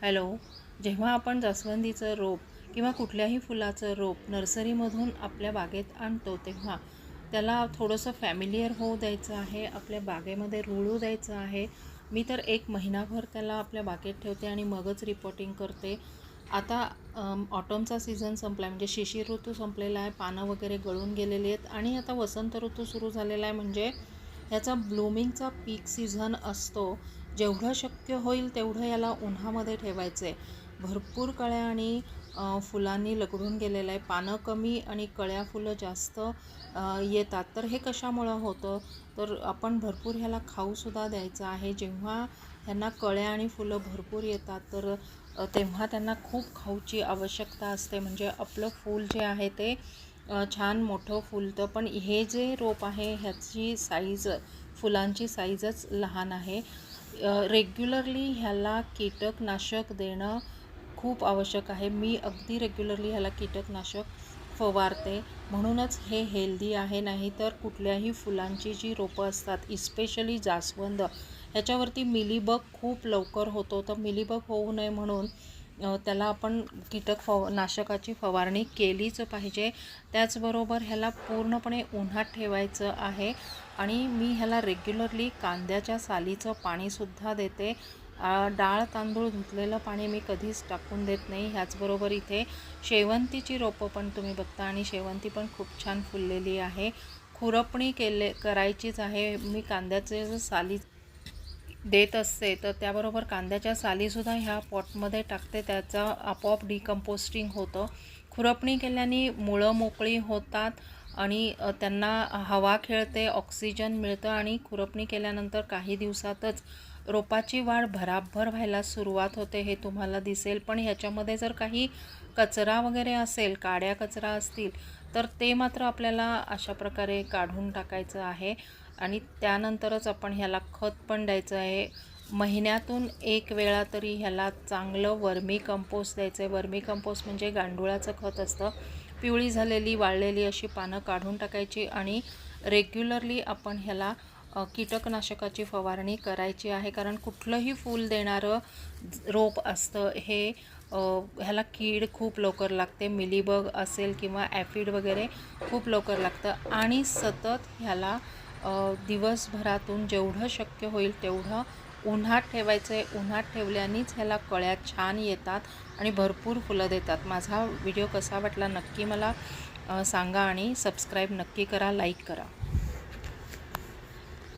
Hello. जेव्हा आपण जास्वंदीचं रोप किंवा कुठल्याही फुलाचं रोप नर्सरीमधून आपल्या बागेत आणतो तेव्हा त्याला थोडंसं फॅमिलियर होऊ द्यायचं आहे, आपल्या बागेमध्ये रुळू द्यायचं आहे. मी तर 1 महिनाभर त्याला आपल्या बागेत ठेवते आणि मगच रिपोर्टिंग करते. आता ऑटमचा सीझन संपला आहे, म्हणजे शिशिर ऋतू संपलेला आहे, पानं वगैरे गळून गेलेली आहेत आणि आता वसंत ऋतू सुरू झालेला आहे. म्हणजे ह्याचा ब्लूमिंगचा पीक सीझन असतो. जेवढं शक्य होईल तेवढं याला उन्हामध्ये ठेवायचं आहे. भरपूर कळ्या आणि फुलांनी लगडून गेलेलं आहे. पानं कमी आणि कळ्या फुलं जास्त येतात. तर हे कशामुळं होतं? तर आपण भरपूर ह्याला खाऊसुद्धा द्यायचं आहे. जेव्हा ह्यांना कळ्या आणि फुलं भरपूर येतात तर तेव्हा त्यांना खूप खाऊची आवश्यकता असते. म्हणजे आपलं फूल जे आहे ते छान मोठं फुलतं. पण हे जे रोप आहे ह्याची साईज, फुलांची साईजच लहान आहे. रेग्युलरली ह्याला कीटकनाशक देणं खूप आवश्यक आहे. मी अगदी रेग्युलरली ह्याला कीटकनाशक फवारते, म्हणूनच हे हेल्दी आहे. नाही तर कुठल्याही फुलांची जी रोपं असतात, इस्पेशली जास्वंद, ह्याच्यावरती मिलीबग खूप लवकर होतो. तर मिलीबग होऊ नये म्हणून त्याला आपण नाशकाची फवारणी केलीच पाहिजे. त्याचबरोबर ह्याला पूर्णपणे उन्हात ठेवायचं आहे आणि मी ह्याला रेग्युलरली कांद्याच्या सालीचं पाणीसुद्धा देते. डाळ तांदूळ धुतलेलं पाणी मी कधीच टाकून देत नाही. ह्याचबरोबर इथे शेवंतीची रोपं पण तुम्ही बघता आणि शेवंती पण खूप छान फुललेली आहे. खुरपणी करायचीच आहे. मी कांद्याचे जर साली देत असते तर त्याबरोबर कांद्याच्या सालीसुद्धा ह्या पॉटमध्ये टाकते. त्याचा आपोआप डिकम्पोस्टिंग होतं. खुरपणी केल्याने मुळं मोकळी होतात आणि त्यांना हवा खेळते, ऑक्सिजन मिळतं आणि खुरपणी केल्यानंतर काही दिवसातच रोपाची वाढ भराभर व्हायला सुरुवात होते. हे तुम्हाला दिसेल. पण ह्याच्यामध्ये जर काही कचरा वगैरे असेल, काड्या कचरा असतील तर ते मात्र आपल्याला अशा प्रकारे काढून टाकायचं आहे आणि त्यानंतरच आपण ह्याला खत पण द्यायचं आहे. महिन्यातून 1 वेळा तरी ह्याला चांगलं वर्मी कंपोस्ट द्यायचं आहे. वर्मी कंपोस्ट म्हणजे गांडुळाचं खत असतं. पिवळी झालेली वाळलेली अशी पानं काढून टाकायची आणि रेग्युलरली आपण ह्याला कीटकनाशकाची फवारणी करायची आहे. कारण कुठलंही फूल देणारं रोप असतं हे ह्याला कीड खूप लवकर लागते. मिलीबग असेल किंवा ॲफिड वगैरे खूप लवकर लागतं आणि सतत ह्याला दिवसभरातून जेवढं शक्य होईल तेवढं उन्हात ठेवायचं आहे. उन्हात ठेवल्यानेच ह्याला कळ्या छान येतात आणि भरपूर फुलं देतात. माझा व्हिडिओ कसा वाटला नक्की मला सांगा आणि सबस्क्राईब नक्की करा, लाईक करा.